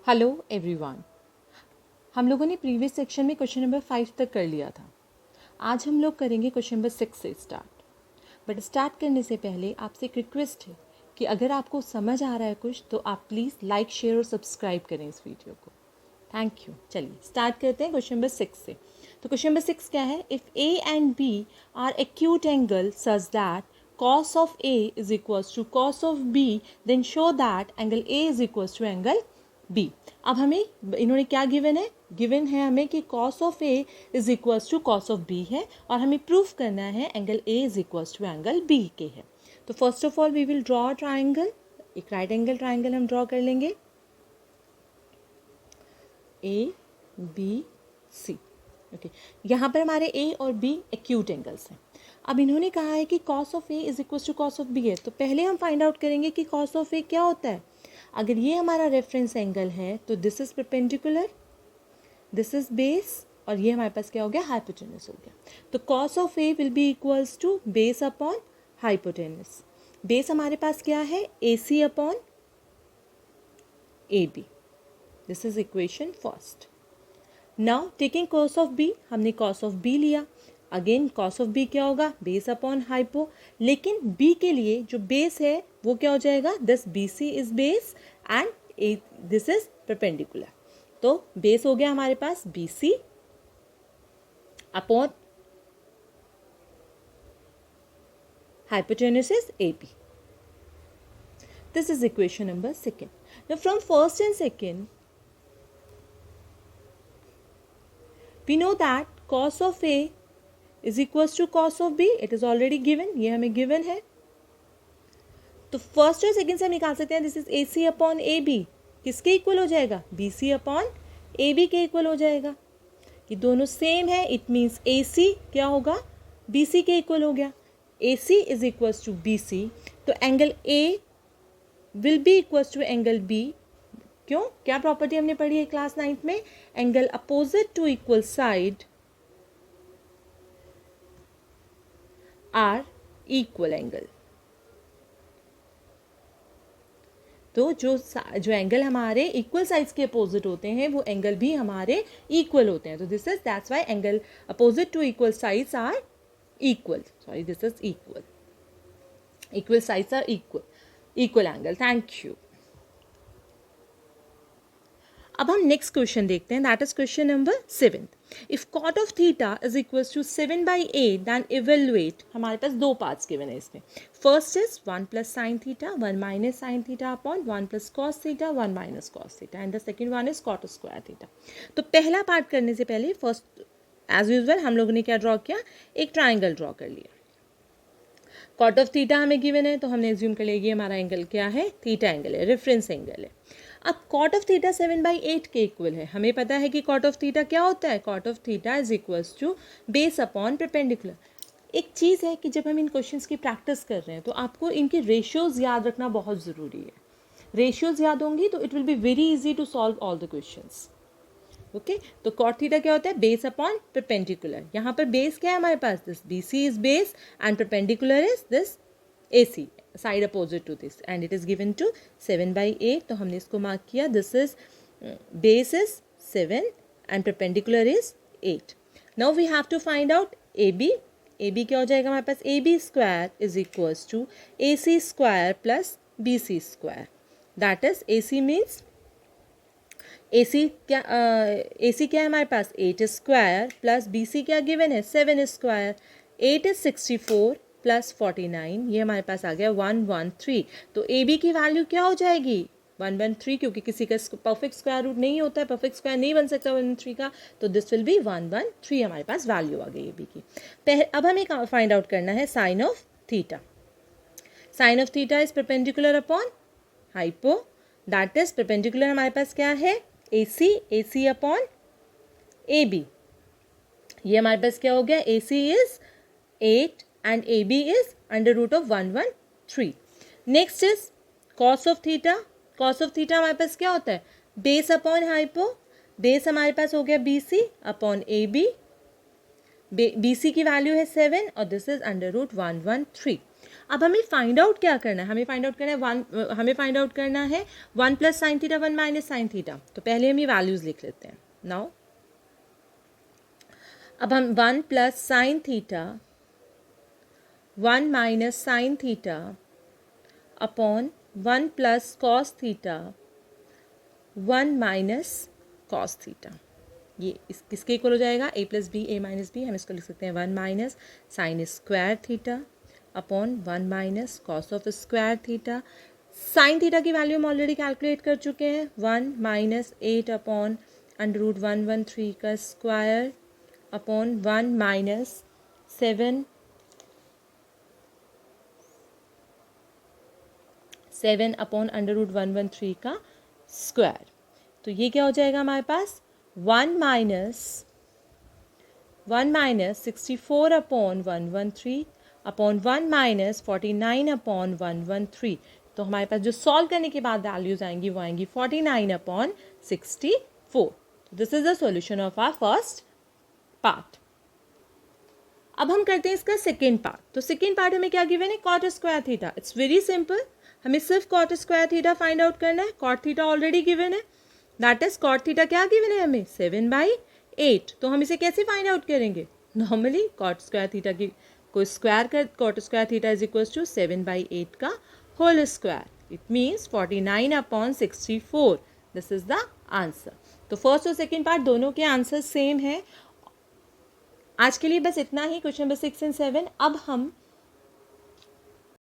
Hello everyone. हम लोगों ने प्रीवियस सेक्शन में क्वेश्चन नंबर 5 तक कर लिया था। आज हम लोग करेंगे क्वेश्चन नंबर 6 से स्टार्ट। बट स्टार्ट करने से पहले आपसे एक रिक्वेस्ट है कि अगर आपको समझ आ रहा है कुछ तो आप प्लीज़ लाइक शेयर और सब्सक्राइब करें इस वीडियो को। Thank you. चलिए स्टार्ट करते हैं क्वेश्चन नंबर 6 से। तो क्वेश्चन नंबर 6 क्या है? If A and B are acute angle such that cos of A is equals to cos of B, then show that angle A is equals to angle B। अब हमें इन्होंने क्या given है? Given है हमें कि cos of A is equals to cos of B है और हमें प्रूफ करना है angle A is equals to angle B के है। तो first of all we will draw triangle. एक राइट एंगल ट्राइंगल हम ड्रॉ कर लेंगे, A B C। ओके, यहाँ पर हमारे A और B एक्यूट एंगल्स हैं। अब इन्होंने कहा है कि cos of A is equal to cos of B है, तो पहले हम फाइंड आउट करेंगे कि cos ऑफ A क्या होता है। अगर ये हमारा रेफरेंस एंगल है तो this is perpendicular, this is base और ये हमारे पास क्या हो गया? हाइपोटेनस हो गया। तो cos of A will be equals to base upon hypotenuse. Base हमारे पास क्या है? AC upon AB। This is equation first. Now taking cos of B, हमने cos ऑफ B लिया। अगेन cos ऑफ B क्या होगा? Base upon hypo. लेकिन B के लिए जो बेस है वो क्या हो जाएगा? This BC is base and this is perpendicular. तो बेस हो गया हमारे पास BC upon hypotenuse is AB. This is equation number 2. Now from first and second, we know that cos of A is equals to cos of B. It is already given. ये हमें given है। तो first और second से हम निकाल सकते हैं this is AC upon AB। किसके इक्वल हो जाएगा? BC अपॉन AB के इक्वल हो जाएगा। ये दोनों सेम है, इट मीन्स AC क्या होगा? BC के इक्वल हो गया। AC is equals to BC, तो angle A will be equals to angle B। क्यों? क्या प्रॉपर्टी हमने पढ़ी है क्लास 9th में? Angle opposite to equal side are equal angle. तो जो एंगल हमारे इक्वल साइड्स के अपोजिट होते हैं वो एंगल भी हमारे इक्वल होते हैं। तो this is that's why angle opposite to equal sides are equal. Sorry, this is equal. Equal sides are equal. Equal angle. Thank you. अब हम नेक्स्ट क्वेश्चन देखते हैं, that is question number 7। If cot of theta is equal to 7/8 then evaluate. हमारे पास दो parts given है इसमें। First is 1 plus sine theta 1 minus sine theta upon 1 plus cos theta 1 minus cos theta and the second one is cot square theta. तो पहला part करने से पहले फर्स्ट एज यूजुअल हम लोगों ने क्या ड्रॉ किया? एक ट्राइंगल ड्रॉ कर लिया। कॉट ऑफ थीटा हमें गिवन है तो हमने एज्यूम कर लिया ये हमारा एंगल क्या है? थीटा एंगल है, रेफरेंस एंगल है। अब कॉट ऑफ थीटा 7/8 के इक्वल है। हमें पता है कि कॉट ऑफ थीटा क्या होता है? Cot of theta is equals to base upon perpendicular. एक चीज़ है कि जब हम इन क्वेश्चंस की प्रैक्टिस कर रहे हैं तो आपको इनके रेशियोज याद रखना बहुत ज़रूरी है। रेशियोज याद होंगी तो it will be very easy to solve all the questions. Okay, तो कॉट थीटा क्या होता है? Base upon perpendicular. यहाँ पर बेस क्या है हमारे पास? This BC is base and perpendicular is this AC, side opposite to this, and it is given to 7/8। तो हमने इसको मार्क किया। This is base is 7 and perpendicular is 8। Now we have to find out AB। AB क्या हो जाएगा हमारे पास? AB square is equals to AC square plus BC square. That is AC means AC क्या है हमारे पास? 8 स्क्वायर प्लस BC क्या गिवन है? 7 स्क्वायर। 8 इज 64 प्लस 49, ये हमारे पास आ गया 113। तो AB की वैल्यू क्या हो जाएगी? 113, क्योंकि किसी का परफेक्ट स्क्वायर रूट नहीं होता है, परफेक्ट स्क्वायर नहीं बन सकता 113 का, तो दिस विल बी 113 हमारे पास वैल्यू आ गई AB की। अब हमें फाइंड आउट करना है sine of theta. Sine of theta is perpendicular upon hypo, that is perpendicular हमारे पास क्या है? AC upon AB। ये हमारे पास क्या हो गया? AC is 8 and AB is under root of 113। Next is cos of theta. Cos of theta हमारे पास क्या होता है? Base upon hypo. बेस हमारे पास हो गया BC अपॉन AB। BC की वैल्यू है 7 और दिस इज अंडर रूट 113। अब हमें फाइंड आउट क्या करना है, हमें फाइंड आउट करना है 1 plus sine theta 1 minus sine theta. तो पहले हम ये वैल्यूज़ लिख लेते हैं। नाउ अब हम 1 plus sine theta 1 minus sine theta upon 1 plus cos theta 1 minus cos theta, ये किसके इक्वल हो जाएगा, a plus B A minus B. हम इसको लिख सकते हैं 1 minus sine square theta upon 1 minus cos of square theta. Sine theta की वैल्यू हम ऑलरेडी कैलकुलेट कर चुके हैं, 1 माइनस 8 अपॉन √113 का स्क्वायर अपॉन 1 माइनस 7 अपॉन √113 का स्क्वायर। तो ये क्या हो जाएगा हमारे पास, 1 minus 64 upon 113 upon 1 minus 49 upon 113। तो हमारे पास जो सॉल्व करने के बाद वैल्यूज आएंगी वो आएंगी 49 upon 64। This is the solution of our first part. अब हम करते हैं इसका सेकेंड पार्ट। तो सेकेंड पार्ट हमें क्या गिवन है, cot square theta. It's very simple, हमें सिर्फ cot square theta find out करना है। कॉट थीटा ऑलरेडी गिवन है, दैट इज कॉट थीटा क्या गिवन है हमें, 7/8। तो हम इसे कैसे फाइंड आउट करेंगे, नॉर्मली कॉट स्क्वायर थीटा की को स्क्वायर कर, cot square theta is equal to 7/8 का whole square. It means 49 upon 64। This is the answer. तो फर्स्ट और सेकेंड पार्ट दोनों के आंसर सेम है। आज के लिए बस इतना ही, क्वेश्चन नंबर 6 और 7। अब हम